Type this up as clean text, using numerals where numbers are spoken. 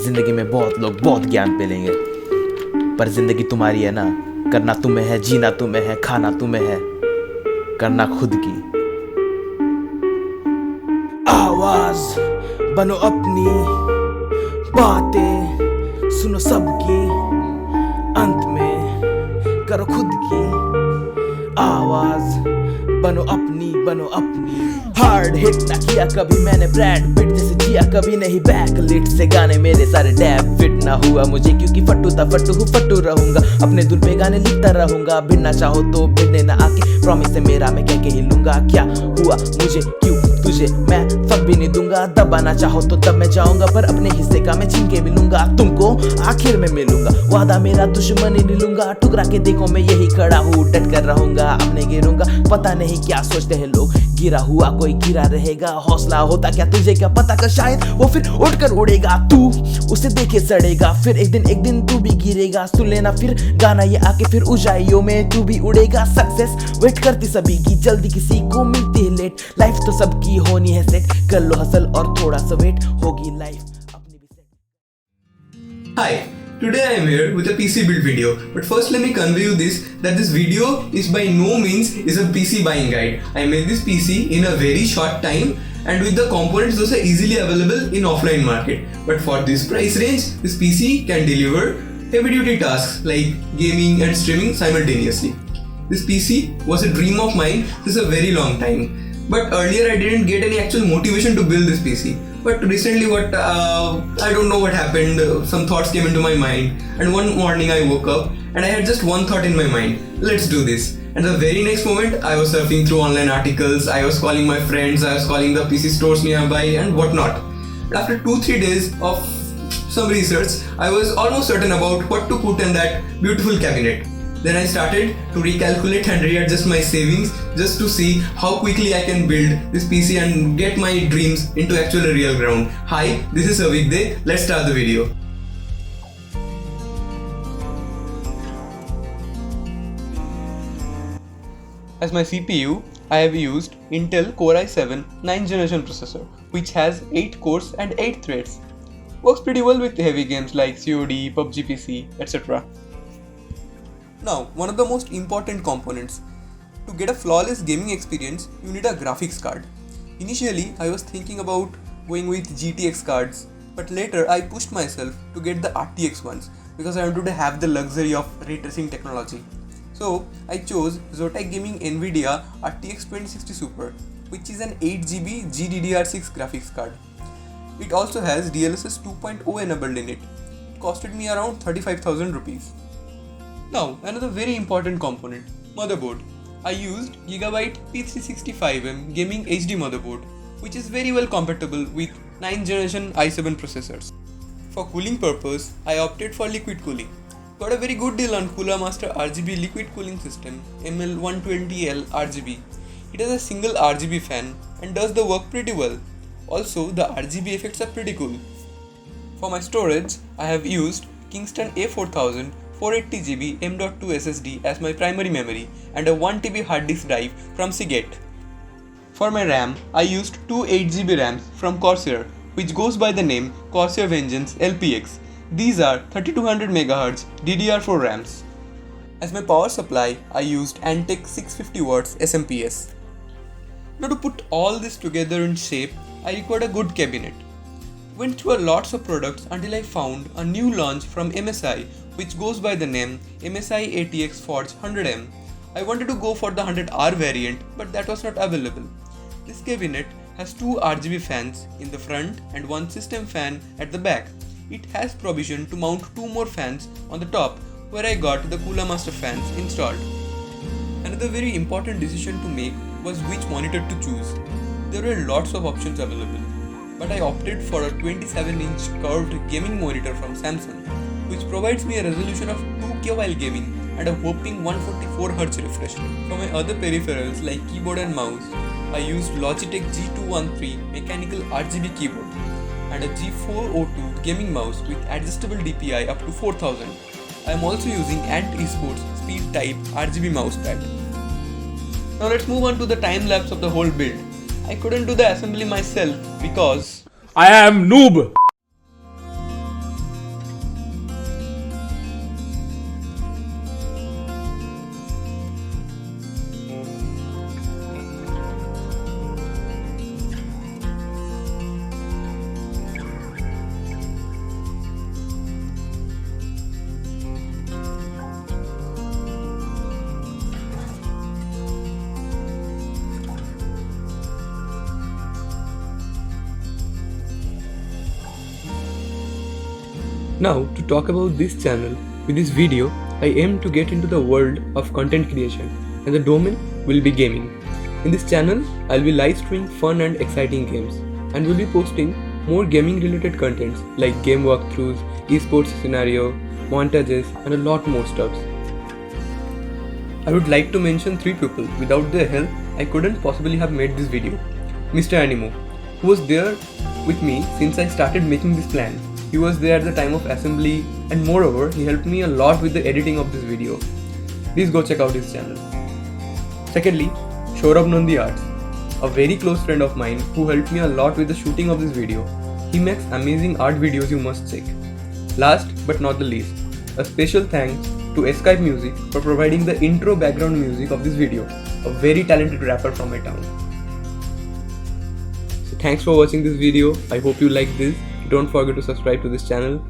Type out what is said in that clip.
जिंदगी में बहुत लोग बहुत ज्ञान पे लेंगे, पर जिंदगी तुम्हारी है ना। करना तुम्हें है, जीना तुम्हें है, खाना तुम्हें है, करना खुद की। आवाज बनो अपनी, बातें सुनो सबकी, अंत में करो खुद की। आवाज बनो अपनी, बनो अपनी। हार्ड हिट ना किया कभी मैंने, ब्रैड पिट जैसे जिया कभी नहीं। बैक लिट से गाने मेरे सारे डैब फिट ना हुआ मुझे, क्योंकि फट्टू था फट्टू हूँ, फट्टू रहूंगा। अपने धुन पे गाने लिखता रहूंगा, भिड़ना चाहो तो भिड़ने ना आके। प्रॉमिस है मेरा, मैं कह के ही लूंगा। क्या हुआ मुझे, क्यों तुझे मैं सब भी नहीं दूंगा। दबाना चाहो तो तब मैं जाऊंगा, पर अपने हिस्से का मैं छीन के मिलूंगा। तुमको आखिर में मिलूंगा, वादा मेरा दुश्मनी नहीं लूंगा। ठुकरा के देखो मैं यही खड़ा हूँ, डट कर रहूंगा, अपने गिरूंगा। पता नहीं क्या सोचते हैं लोग, गिरा हुआ कोई गिरा रहेगा। हौसला होता क्या तुझे क्या पता, का शायद वो फिर उड़कर उड़ेगा। तू उसे देखे सड़ेगा, फिर एक दिन तू भी गिरेगा। सुन लेना फिर गाना ये आके, फिर ऊंचाइयों में तू भी उड़ेगा। सक्सेस वेट करती सभी की, जल्दी किसी को मिलती है लेट। लाइफ तो सबकी होनी है सेट, कर लो हसल और थोड़ा सा वेट, होगी लाइफ अपनी भी set. Hi, today I am here with a PC build video, but first let me convey you that this video is by no means is a PC buying guide. I made this PC in a very short time and with the components those are easily available in offline market. But for this price range, this PC can deliver heavy duty tasks like gaming and streaming simultaneously. This PC was a dream of mine since a very long time. But earlier I didn't get any actual motivation to build this PC. But recently I don't know what happened, some thoughts came into my mind, and one morning I woke up and I had just one thought in my mind: let's do this. And the very next moment I was surfing through online articles, I was calling my friends, I was calling the PC stores nearby and whatnot. But after 2-3 days of some research, I was almost certain about what to put in that beautiful cabinet. Then I started to recalculate and readjust my savings just to see how quickly I can build this PC and get my dreams into actual real ground. Hi, this is a weekday. Let's start the video. As my CPU, I have used Intel Core i7 9th generation processor, which has 8 cores and 8 threads. Works pretty well with heavy games like COD, PUBG PC, etc. Now, one of the most important components. To get a flawless gaming experience, you need a graphics card. Initially, I was thinking about going with GTX cards, but later I pushed myself to get the RTX ones because I wanted to have the luxury of ray tracing technology. So, I chose Zotac Gaming NVIDIA RTX 2060 Super, which is an 8GB GDDR6 graphics card. It also has DLSS 2.0 enabled in it. It costed me around 35,000 rupees. Now, another very important component, motherboard. I used Gigabyte P365M Gaming HD motherboard, which is very well compatible with 9th generation i7 processors. For cooling purpose, I opted for liquid cooling. Got a very good deal on Cooler Master RGB liquid cooling system ML120L RGB. It has a single RGB fan and does the work pretty well. Also, the RGB effects are pretty cool. For my storage, I have used Kingston A4000 480GB M.2 SSD as my primary memory and a 1TB hard disk drive from Seagate. For my RAM, I used two 8GB RAMs from Corsair, which goes by the name Corsair Vengeance LPX. These are 3200MHz DDR4 RAMs. As my power supply, I used Antec 650W SMPS. Now to put all this together in shape, I required a good cabinet. Went through lots of products until I found a new launch from MSI which goes by the name MSI ATX Forge 100M. I wanted to go for the 100R variant, but that was not available. This cabinet has two RGB fans in the front and one system fan at the back. It has provision to mount two more fans on the top, where I got the Cooler Master fans installed. Another very important decision to make was which monitor to choose. There were lots of options available, but I opted for a 27-inch curved gaming monitor from Samsung, which provides me a resolution of 2K while gaming and a whopping 144Hz refresh rate. For my other peripherals like keyboard and mouse, I used Logitech G213 mechanical RGB keyboard and a G402 gaming mouse with adjustable DPI up to 4000. I am also using Ant Esports Speed Type RGB mousepad. Now let's move on to the time lapse of the whole build. I couldn't do the assembly myself because I am noob. Now, to talk about this channel, with this video, I aim to get into the world of content creation and the domain will be gaming. In this channel, I'll be live streaming fun and exciting games and will be posting more gaming related contents like game walkthroughs, esports scenario, montages and a lot more stuffs. I would like to mention 3 people without their help I couldn't possibly have made this video. Mr. Animo, who was there with me since I started making this plan. He was there at the time of assembly and moreover he helped me a lot with the editing of this video. Please go check out his channel. Secondly, Saurabh Nandi Arts, a very close friend of mine who helped me a lot with the shooting of this video. He makes amazing art videos you must check. Last but not the least, a special thanks to Skype Music for providing the intro background music of this video, a very talented rapper from my town. So thanks for watching this video. I hope you like this. Don't forget to subscribe to this channel